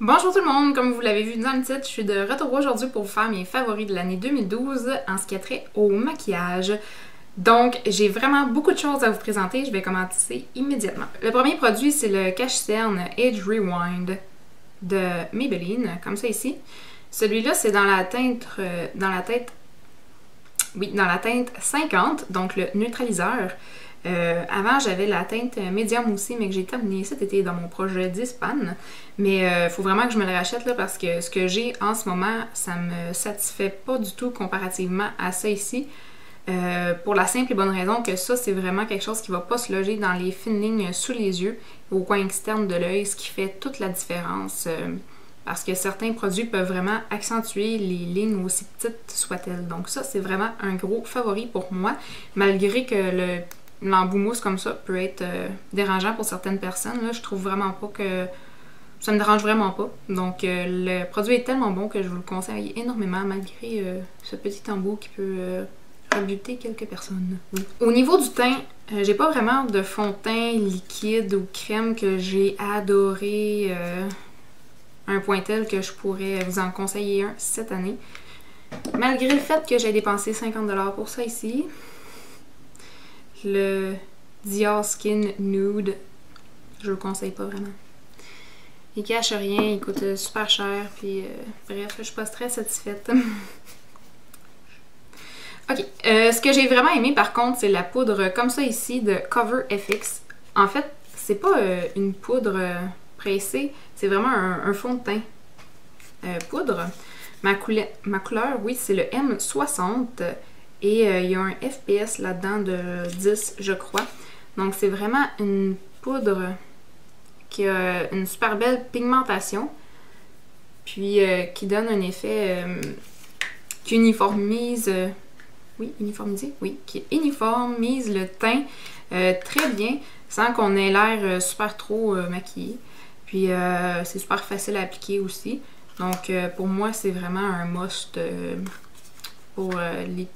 Bonjour tout le monde, comme vous l'avez vu dans le titre, je suis de retour aujourd'hui pour vous faire mes favoris de l'année 2012 en ce qui a trait au maquillage. Donc, j'ai vraiment beaucoup de choses à vous présenter, je vais commencer immédiatement. Le premier produit, c'est le cache-cerne Age Rewind de Maybelline, comme ça ici. Celui-là, c'est dans la teinte, dans la teinte 50, donc le neutraliseur. Avant, j'avais la teinte médium aussi, mais que j'ai terminé cet été dans mon projet Dispan. Mais faut vraiment que je me le rachète là, parce que ce que j'ai en ce moment, ça me satisfait pas du tout comparativement à ça ici. Pour la simple et bonne raison que ça, c'est vraiment quelque chose qui va pas se loger dans les fines lignes sous les yeux, au coin externe de l'œil, ce qui fait toute la différence. Parce que certains produits peuvent vraiment accentuer les lignes aussi petites soient-elles. Donc ça, c'est vraiment un gros favori pour moi, malgré que l'embout mousse comme ça peut être dérangeant pour certaines personnes. Là, je trouve vraiment pas que ça me dérange vraiment pas. Donc le produit est tellement bon que je vous le conseille énormément, malgré ce petit embout qui peut rebuter quelques personnes. Oui. Au niveau du teint, j'ai pas vraiment de fond de teint liquide ou crème que j'ai adoré à un point tel que je pourrais vous en conseiller un cette année. Malgré le fait que j'ai dépensé 50$ pour ça ici. Le Dior Skin Nude, je le conseille pas vraiment. Il cache rien, il coûte super cher, puis bref, je suis pas très satisfaite. Ok, ce que j'ai vraiment aimé par contre, c'est la poudre comme ça ici de Cover FX. En fait, c'est pas une poudre pressée, c'est vraiment un fond de teint poudre. Ma couleur, oui, c'est le M60. Et il y a un FPS là-dedans de 10, je crois. Donc c'est vraiment une poudre qui a une super belle pigmentation. Puis qui donne un effet qui uniformise... oui, uniformisé? Oui, qui uniformise le teint très bien, sans qu'on ait l'air super trop maquillé. Puis c'est super facile à appliquer aussi. Donc pour moi, c'est vraiment un must pour les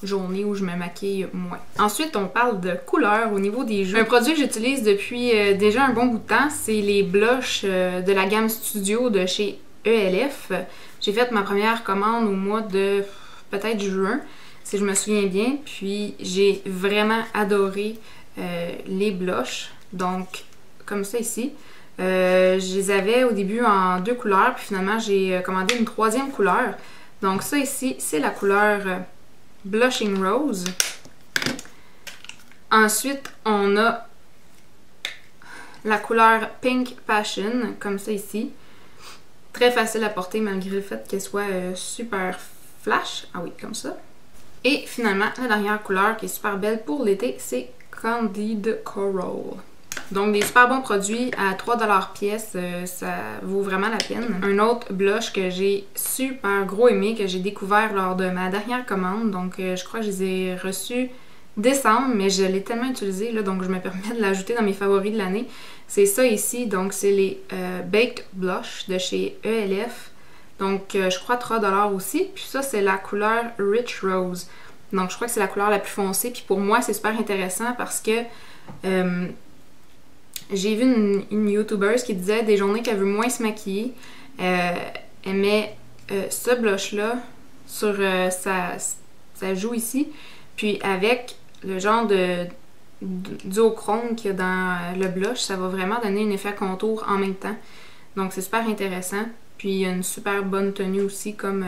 journée où je me maquille moins. Ensuite, on parle de couleurs au niveau des joues. Un produit que j'utilise depuis déjà un bon bout de temps, c'est les blushs de la gamme Studio de chez ELF. J'ai fait ma première commande au mois de peut-être juin, si je me souviens bien. Puis j'ai vraiment adoré les blushs. Donc, comme ça ici. Je les avais au début en 2 couleurs, puis finalement j'ai commandé une 3e couleur. Donc ça ici, c'est la couleur Blushing Rose. Ensuite, on a la couleur Pink Passion, comme ça ici. Très facile à porter malgré le fait qu'elle soit super flash. Ah oui, comme ça. Et finalement, la dernière couleur qui est super belle pour l'été, c'est Candid Coral. Donc des super bons produits à 3$ pièce, ça vaut vraiment la peine. Un autre blush que j'ai super gros aimé, que j'ai découvert lors de ma dernière commande. Donc je crois que je les ai reçus décembre, mais je l'ai tellement utilisé, là, donc je me permets de l'ajouter dans mes favoris de l'année. C'est ça ici, donc c'est les Baked Blush de chez ELF. Donc je crois 3$ aussi. Puis ça, c'est la couleur Rich Rose. Donc je crois que c'est la couleur la plus foncée. Puis pour moi, c'est super intéressant parce que... j'ai vu une youtubeuse qui disait des journées qu'elle veut moins se maquiller, elle met ce blush-là sur sa joue ici, puis avec le genre de duochrome qu'il y a dans le blush, ça va vraiment donner un effet contour en même temps. Donc c'est super intéressant, puis il y a une super bonne tenue aussi comme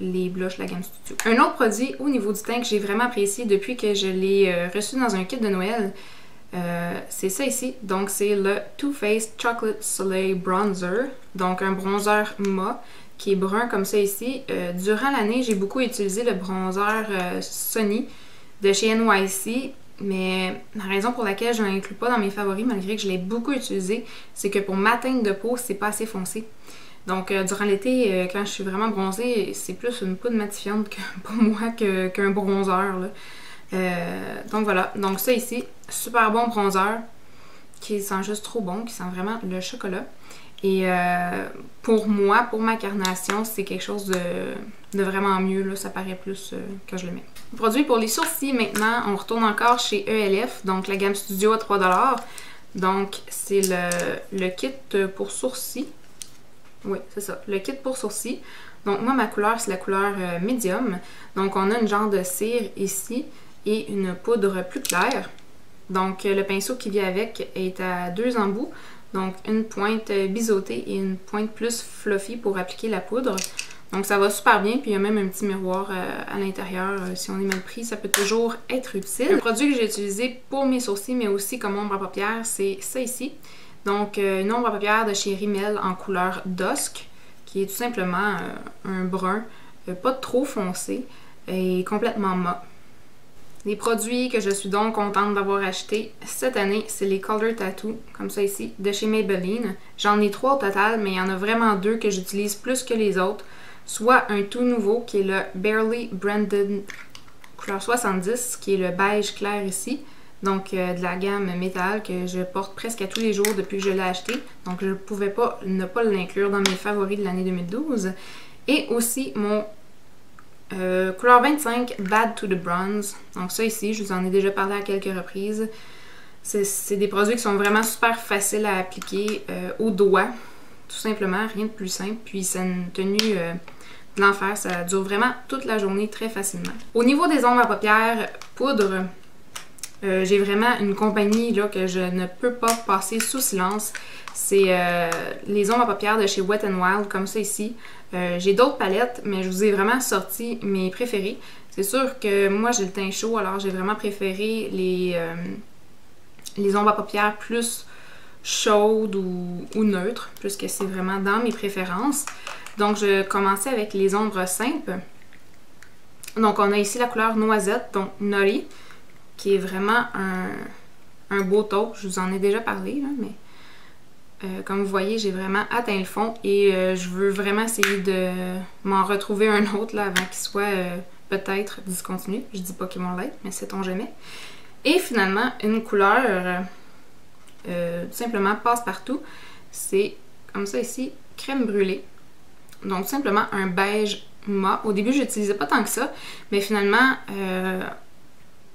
les blushs de la gamme Studio. Un autre produit au niveau du teint que j'ai vraiment apprécié depuis que je l'ai reçu dans un kit de Noël, c'est ça ici, donc c'est le Too Faced Chocolate Soleil Bronzer, donc un bronzer mat qui est brun comme ça ici. Durant l'année, j'ai beaucoup utilisé le bronzer Sunny de chez NYC, mais la raison pour laquelle je ne l'inclus pas dans mes favoris, malgré que je l'ai beaucoup utilisé, c'est que pour ma teinte de peau, c'est pas assez foncé. Donc durant l'été, quand je suis vraiment bronzée, c'est plus une poudre matifiante pour moi qu'un bronzer, là. Donc voilà, donc ça ici, super bon bronzer qui sent juste trop bon, qui sent vraiment le chocolat. Et pour moi, pour ma carnation, c'est quelque chose de vraiment mieux, là, ça paraît plus quand je le mets. Produit pour les sourcils maintenant, on retourne encore chez ELF, donc la gamme Studio à 3$. Donc c'est le kit pour sourcils. Oui, c'est ça. Le kit pour sourcils. Donc moi, ma couleur, c'est la couleur médium. Donc on a une genre de cire ici et une poudre plus claire. Donc le pinceau qui vient avec est à 2 embouts. Donc une pointe biseautée et une pointe plus fluffy pour appliquer la poudre. Donc ça va super bien, puis il y a même un petit miroir à l'intérieur. Si on est mal pris, ça peut toujours être utile. Le produit que j'ai utilisé pour mes sourcils, mais aussi comme ombre à paupières, c'est ça ici. Donc une ombre à paupières de chez Rimmel en couleur Dusk, qui est tout simplement un brun, pas trop foncé et complètement mat. Les produits que je suis donc contente d'avoir achetés cette année, c'est les Color Tattoo, comme ça ici, de chez Maybelline. J'en ai 3 au total, mais il y en a vraiment 2 que j'utilise plus que les autres. Soit un tout nouveau qui est le Barely Branded couleur 70, qui est le beige clair ici. Donc de la gamme métal que je porte presque à tous les jours depuis que je l'ai acheté. Donc je ne pouvais pas ne pas l'inclure dans mes favoris de l'année 2012. Et aussi mon couleur 25 Bad to the Bronze. Donc ça ici, je vous en ai déjà parlé à quelques reprises. C'est des produits qui sont vraiment super faciles à appliquer au doigt. Tout simplement, rien de plus simple. Puis c'est une tenue de l'enfer. Ça dure vraiment toute la journée très facilement. Au niveau des ombres à paupières poudre, j'ai vraiment une compagnie là, que je ne peux pas passer sous silence. C'est les ombres à paupières de chez Wet n Wild, comme ça ici. J'ai d'autres palettes, mais je vous ai vraiment sorti mes préférés. C'est sûr que moi j'ai le teint chaud, alors j'ai vraiment préféré les ombres à paupières plus chaudes ou neutres, puisque c'est vraiment dans mes préférences. Donc je commençais avec les ombres simples. Donc on a ici la couleur noisette, donc Nori, qui est vraiment un beau taupe. Je vous en ai déjà parlé, là, mais comme vous voyez, j'ai vraiment atteint le fond et je veux vraiment essayer de m'en retrouver un autre là, avant qu'il soit peut-être discontinué. Je dis pas qu'ils vont l'être, mais sait-on jamais. Et finalement, une couleur tout simplement passe-partout. C'est comme ça ici, crème brûlée. Donc simplement un beige mat. Au début, je n'utilisais pas tant que ça, mais finalement,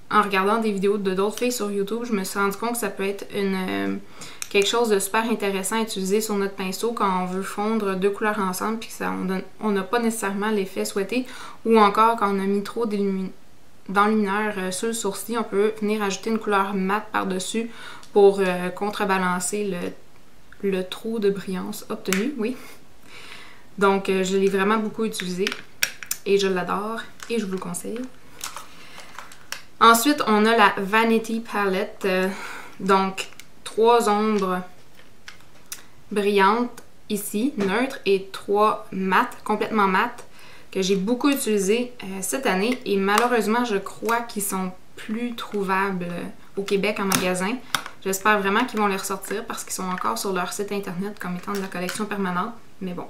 en regardant des vidéos de d'autres filles sur YouTube, je me suis rendu compte que ça peut être quelque chose de super intéressant à utiliser sur notre pinceau quand on veut fondre 2 couleurs ensemble puis que on n'a pas nécessairement l'effet souhaité, ou encore quand on a mis trop d'enlumineur sur le sourcil, on peut venir ajouter une couleur mate par-dessus pour contrebalancer le trou de brillance obtenu, oui. Donc je l'ai vraiment beaucoup utilisé et je l'adore et je vous le conseille. Ensuite, on a la Vanity Palette, donc 3 ombres brillantes ici, neutres, et 3 mates, complètement mates, que j'ai beaucoup utilisées cette année. Et malheureusement, je crois qu'ils sont plus trouvables au Québec en magasin. J'espère vraiment qu'ils vont les ressortir parce qu'ils sont encore sur leur site internet comme étant de la collection permanente. Mais bon,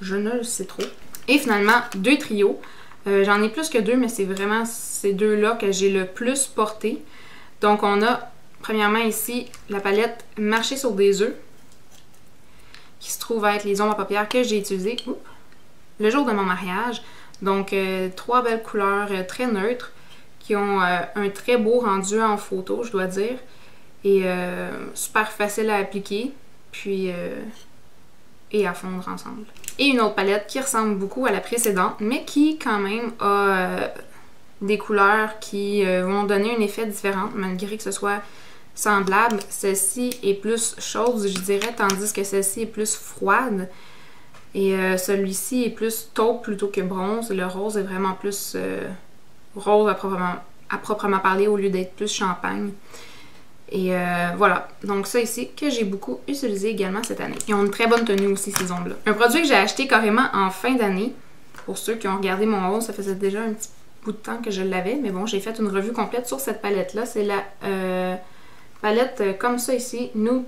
je ne le sais trop. Et finalement, 2 trios. J'en ai plus que 2, mais c'est vraiment ces 2-là que j'ai le plus porté. Donc on a premièrement ici la palette Marcher sur des œufs, qui se trouve être les ombres à paupières que j'ai utilisées le jour de mon mariage. Donc 3 belles couleurs très neutres qui ont un très beau rendu en photo, je dois dire. Et super facile à appliquer, puis et à fondre ensemble. Et une autre palette qui ressemble beaucoup à la précédente, mais qui quand même a des couleurs qui vont donner un effet différent, malgré que ce soit semblable. Celle-ci est plus chaude, je dirais, tandis que celle-ci est plus froide. Et celui-ci est plus taupe plutôt que bronze. Le rose est vraiment plus rose à proprement parler, au lieu d'être plus champagne. Et voilà, donc ça ici que j'ai beaucoup utilisé également cette année. Ils ont une très bonne tenue aussi, ces ombres-là. Un produit que j'ai acheté carrément en fin d'année. Pour ceux qui ont regardé mon haul, ça faisait déjà un petit bout de temps que je l'avais. Mais bon, j'ai fait une revue complète sur cette palette-là. C'est la palette comme ça ici, Nude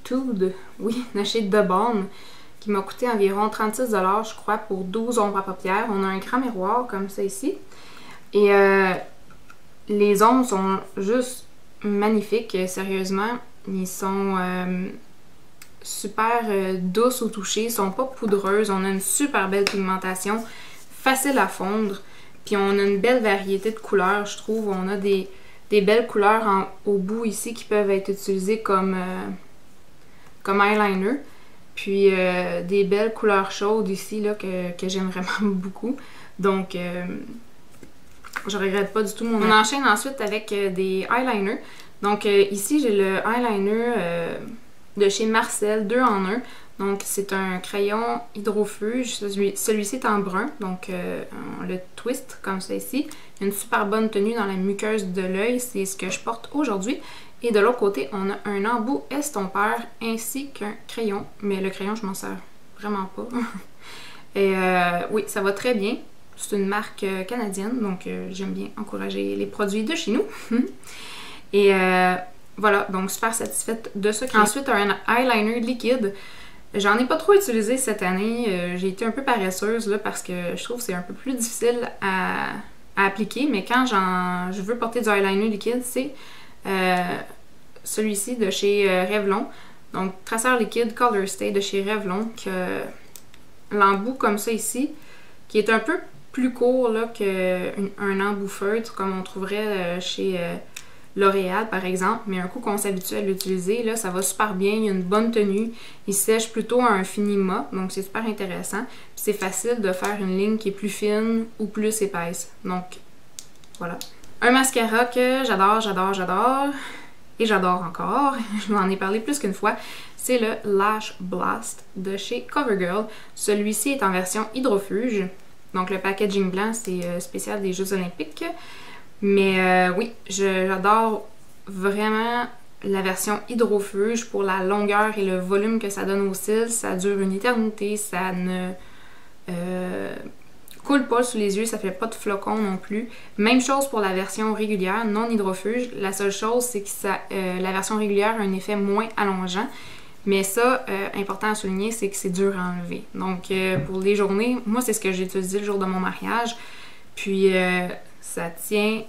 Tude, oui, de chez The Balm, qui m'a coûté environ 36 $, je crois, pour 12 ombres à paupières. On a un grand miroir comme ça ici. Et les ombres sont juste magnifiques, sérieusement. Ils sont super douces au toucher, ils sont pas poudreuses. On a une super belle pigmentation, facile à fondre. Puis on a une belle variété de couleurs, je trouve. On a des belles couleurs au bout ici qui peuvent être utilisées comme eyeliner. Puis des belles couleurs chaudes ici là, que j'aime vraiment beaucoup. Donc je regrette pas du tout mon... On enchaîne ensuite avec des eyeliners. Donc ici j'ai le eyeliner de chez Marcel 2 en 1. Donc c'est un crayon hydrofuge, celui-ci est en brun, donc on le twist comme ça ici. Il y a une super bonne tenue dans la muqueuse de l'œil, c'est ce que je porte aujourd'hui. Et de l'autre côté, on a un embout estompeur ainsi qu'un crayon, mais le crayon je m'en sers vraiment pas. Et oui, ça va très bien. C'est une marque canadienne, donc j'aime bien encourager les produits de chez nous. Et voilà, donc super satisfaite de ce crayon. Ensuite, un eyeliner liquide. J'en ai pas trop utilisé cette année. J'ai été un peu paresseuse là, parce que je trouve que c'est un peu plus difficile à appliquer. Mais quand je veux porter du eyeliner liquide, c'est celui-ci de chez Revlon. Donc, traceur liquide Color Stay de chez Revlon. L'embout comme ça ici, qui est un peu plus court qu'un embout feutre comme on trouverait chez L'Oréal par exemple, mais un coup qu'on s'habitue à l'utiliser, là, ça va super bien, il y a une bonne tenue, il sèche plutôt à un fini mat, donc c'est super intéressant. Puis c'est facile de faire une ligne qui est plus fine ou plus épaisse, donc voilà. Un mascara que j'adore, et j'adore encore, je m'en ai parlé plus qu'une fois, c'est le Lash Blast de chez CoverGirl. Celui-ci est en version hydrofuge, donc le packaging blanc c'est spécial des Jeux Olympiques. Mais oui, j'adore vraiment la version hydrofuge pour la longueur et le volume que ça donne aux cils. Ça dure une éternité, ça ne coule pas sous les yeux, ça fait pas de flocons non plus. Même chose pour la version régulière, non hydrofuge. La seule chose, c'est que la version régulière a un effet moins allongeant. Mais ça, important à souligner, c'est que c'est dur à enlever. Donc pour les journées, moi c'est ce que j'ai utilisé le jour de mon mariage. Puis ça tient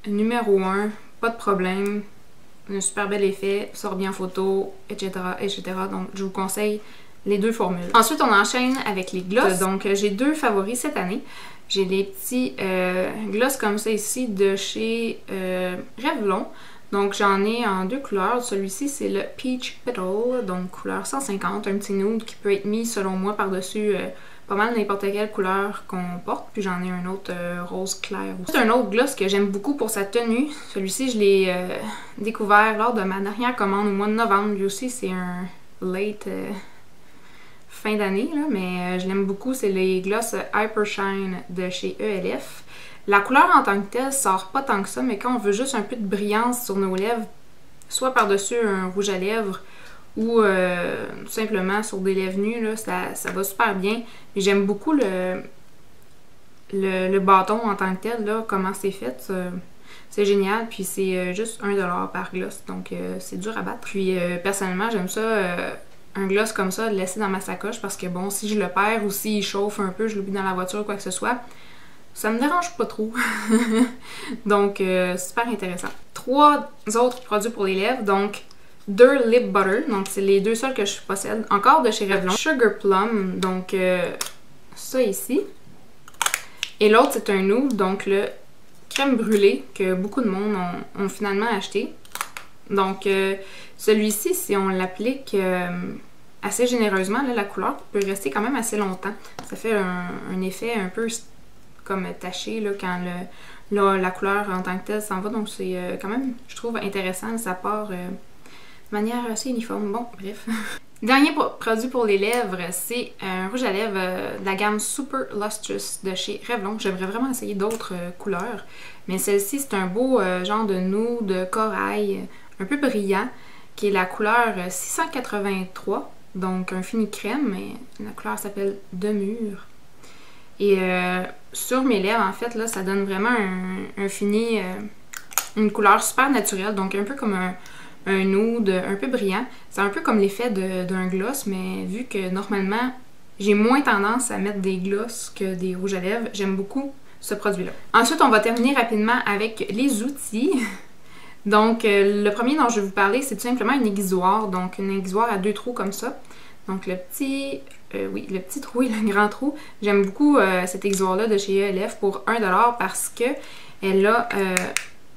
numéro 1, pas de problème, un super bel effet, sort bien en photo, etc., etc. Donc je vous conseille les deux formules. Ensuite on enchaîne avec les gloss. Donc j'ai deux favoris cette année. J'ai les petits gloss comme ça ici de chez Revlon. Donc j'en ai en deux couleurs. Celui-ci c'est le Peach Petal, donc couleur 150, un petit nude qui peut être mis selon moi par-dessus pas mal n'importe quelle couleur qu'on porte. Puis j'en ai un autre rose clair aussi. C'est un autre gloss que j'aime beaucoup pour sa tenue. Celui-ci je l'ai découvert lors de ma dernière commande au mois de novembre. Lui aussi c'est un late fin d'année, mais je l'aime beaucoup. C'est les gloss Hyper Shine de chez ELF. La couleur en tant que telle sort pas tant que ça, mais quand on veut juste un peu de brillance sur nos lèvres, soit par-dessus un rouge à lèvres ou tout simplement sur des lèvres nues, là, ça va super bien. Et j'aime beaucoup le bâton en tant que tel, là, comment c'est fait. C'est génial, puis c'est juste 1$ par gloss, donc c'est dur à battre. Puis personnellement, j'aime ça, un gloss comme ça, le laisser dans ma sacoche, parce que bon, si je le perds ou s'il chauffe un peu, je l'oublie dans la voiture ou quoi que ce soit, ça me dérange pas trop. Donc, super intéressant. 3 autres produits pour les lèvres, donc 2 Lip Butter, donc c'est les deux seuls que je possède, encore de chez Revlon. Sugar Plum, donc ça ici. Et l'autre c'est un nude, donc le crème brûlée que beaucoup de monde ont finalement acheté. Donc celui-ci, si on l'applique assez généreusement, là, la couleur peut rester quand même assez longtemps. Ça fait un effet un peu comme taché là, quand la couleur en tant que telle s'en va. Donc c'est quand même, je trouve, intéressant. Ça part de manière assez uniforme. Bon, bref. Dernier produit pour les lèvres, c'est un rouge à lèvres de la gamme Super Lustrous de chez Revlon. J'aimerais vraiment essayer d'autres couleurs, mais celle-ci c'est un beau genre de nude corail, un peu brillant, qui est la couleur 683, donc un fini crème, mais la couleur s'appelle De Mûr. Et sur mes lèvres, en fait, là, ça donne vraiment un fini, une couleur super naturelle, donc un peu comme un nude un peu brillant. C'est un peu comme l'effet d'un gloss, mais vu que normalement, j'ai moins tendance à mettre des gloss que des rouges à lèvres, j'aime beaucoup ce produit-là. Ensuite, on va terminer rapidement avec les outils. Donc, le premier dont je vais vous parler, c'est tout simplement une aiguisoire. Donc, une aiguisoire à 2 trous comme ça. Donc, le petit trou et le grand trou. J'aime beaucoup cette aiguisoire-là de chez ELF pour 1$ parce que elle a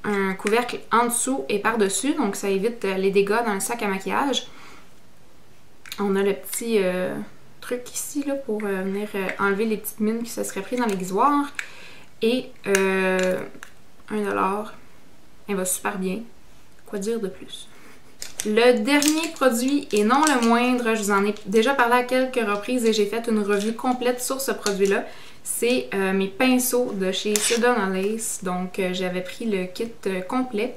un couvercle en dessous et par-dessus, donc ça évite les dégâts dans le sac à maquillage. On a le petit truc ici là, pour venir enlever les petites mines qui se seraient prises dans l'aiguisoire. Et 1$. Elle va super bien. Quoi dire de plus? Le dernier produit, et non le moindre, je vous en ai déjà parlé à quelques reprises et j'ai fait une revue complète sur ce produit-là. C'est mes pinceaux de chez Sedona Lace. Donc j'avais pris le kit complet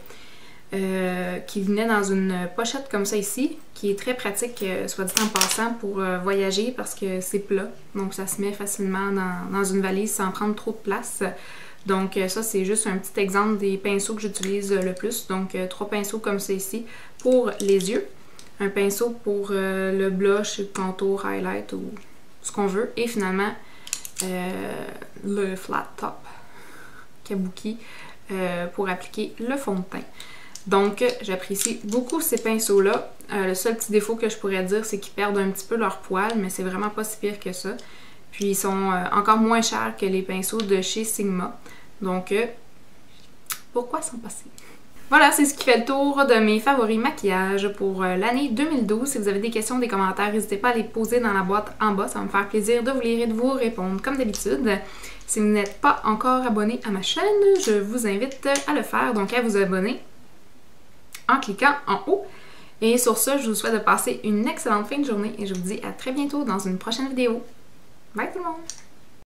qui venait dans une pochette comme ça ici, qui est très pratique, soit dit en passant, pour voyager parce que c'est plat. Donc ça se met facilement dans une valise sans prendre trop de place. Donc ça c'est juste un petit exemple des pinceaux que j'utilise le plus. Donc 3 pinceaux comme ça ici pour les yeux, un pinceau pour le blush, le contour, highlight ou ce qu'on veut, et finalement le flat top kabuki pour appliquer le fond de teint. Donc j'apprécie beaucoup ces pinceaux là. Le seul petit défaut que je pourrais dire, c'est qu'ils perdent un petit peu leur poil, mais c'est vraiment pas si pire que ça. Puis ils sont encore moins chers que les pinceaux de chez Sigma. Donc, pourquoi s'en passer? Voilà, c'est ce qui fait le tour de mes favoris maquillage pour l'année 2012. Si vous avez des questions, des commentaires, n'hésitez pas à les poser dans la boîte en bas. Ça va me faire plaisir de vous lire et de vous répondre comme d'habitude. Si vous n'êtes pas encore abonné à ma chaîne, je vous invite à le faire. Donc, à vous abonner en cliquant en haut. Et sur ce, je vous souhaite de passer une excellente fin de journée et je vous dis à très bientôt dans une prochaine vidéo. Bye tout le monde!